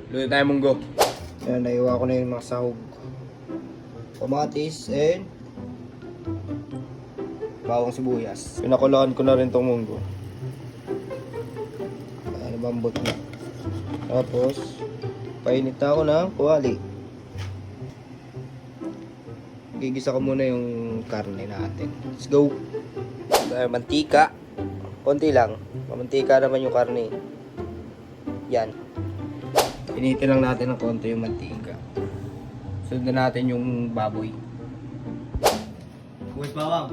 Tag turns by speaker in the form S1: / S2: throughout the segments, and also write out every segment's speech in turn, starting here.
S1: Luto tayo munggo.
S2: Ayan, naiwa ko na yung mga sahog. Kamatis and bawang sibuyas. Pinakulaan ko na rin tong munggo. Nabambot na. Tapos, painit na ako ng kuwali. Gigisa ko muna yung karne natin. Let's go! Mantika. Konti lang. Mantika naman yung karne. Yan. Initin lang natin ng konti yung mantika. Sundan natin yung baboy. Buwis bawang.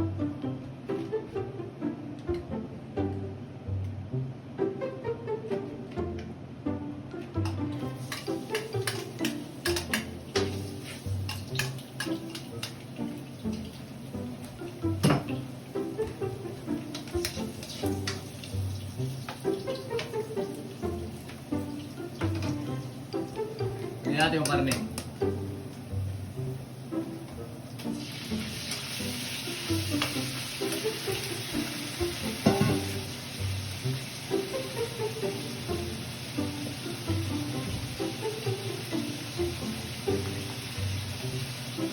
S1: Hindi natin yung karne.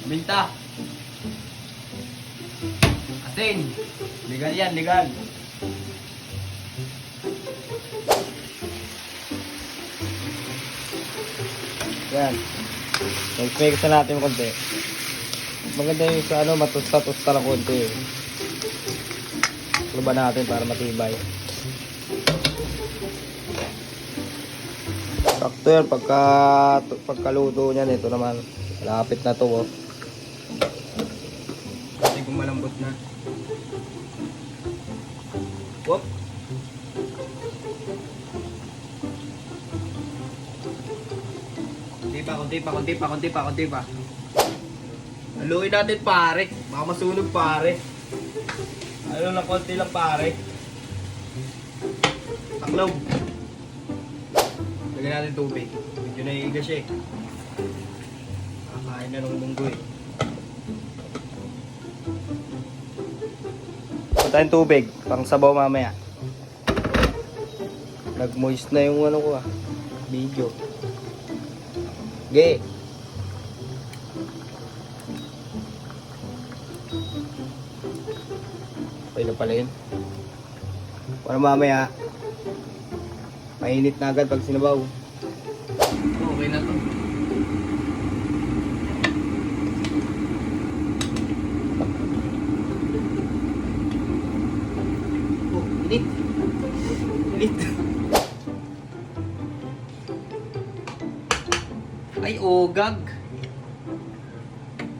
S1: Minta. Asin. Legal yan, legal.
S2: Yan. Mag-mix na natin konti. Maganda yung sa ano, matusta-tusta lang konti. Luba natin para matibay. Sakto yan, pagkaluto niyan, ito naman. Malapit na to, oh.
S1: Kasi kung malambot na. Whoop. Konti pa. Haluin natin pare. Baka masunog pare. Ano lang, konti lang pare. Taklaw. Lagyan natin tubig. Medyo naiiga siya eh. Kakain na ng munggo eh.
S2: Ito tayong tubig, pang sabaw mamaya. Nag-moist na yung ano ko video. Okay. Okay na pala yun. Para mamaya, mainit na agad pag sinabaw.
S1: Okay na to. Oh, init. Init. Ay, ogag.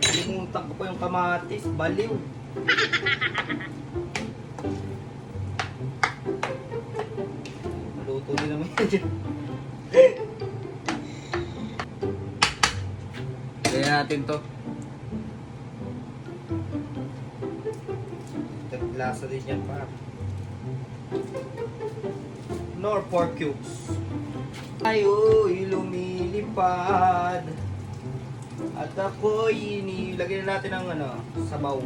S1: Limutan ko pa yung kamatis. Baliw. Maluto din naman yan. Gaya natin to.
S2: Lasa din yan pa.
S1: Nor 4 cubes.
S2: Ayo'y lumilipad at ako'y inilagay na natin ang ano, sabaw.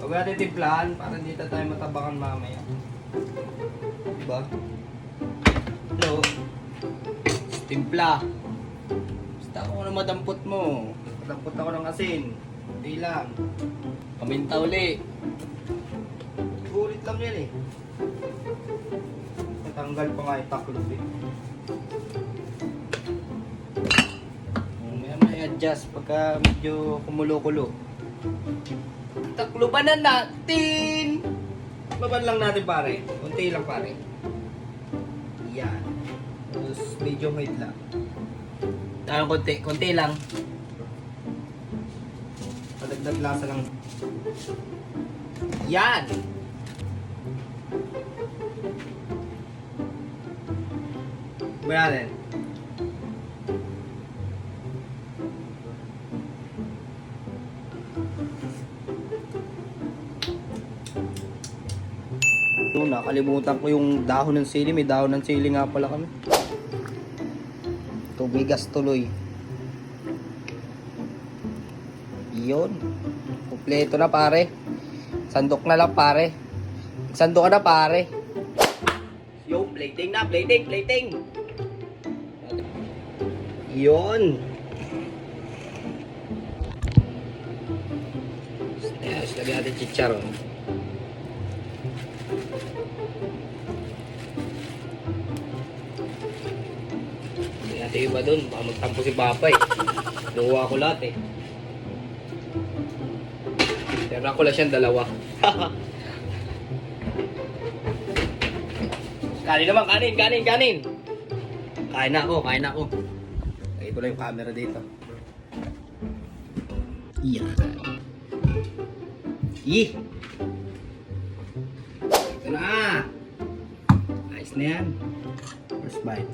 S2: Huwag natin timplahan para hindi tayo matabakan mamaya. Diba? Hello?
S1: Timpla.
S2: Basta ako na madampot mo. Madampot ako ng asin. Hindi lang.
S1: Paminta uli.
S2: Ulit lang yan eh. Natanggal pa nga yung taklop eh. May adjust pagka medyo kumulo-kulo. Takluban na natin! Takluban lang natin pare. Kunti lang pare. Yan. Tapos medium height lang.
S1: Tayong konti lang.
S2: Padagdag lasa lang. Yan! Ba natin? Nakalimutan ko yung dahon ng sili. May dahon ng sili nga pala kami. Tubigas tuloy. Yun. Kompleto na pare. Sandok na lang pare. Sandok ka na pare. Yo, plating na. Plating. Yun. Ayan, lagyan natin chicharon. Lagyan natin iba dun. Baka magtampo si Papa eh. Luwa ko lahat eh. Tira ko lang siyang dalawa. Kanin naman, kanin. Kain na ako. Lagay ko lang yung camera dito. Yan. Ito na. Ayos na yan. First bite.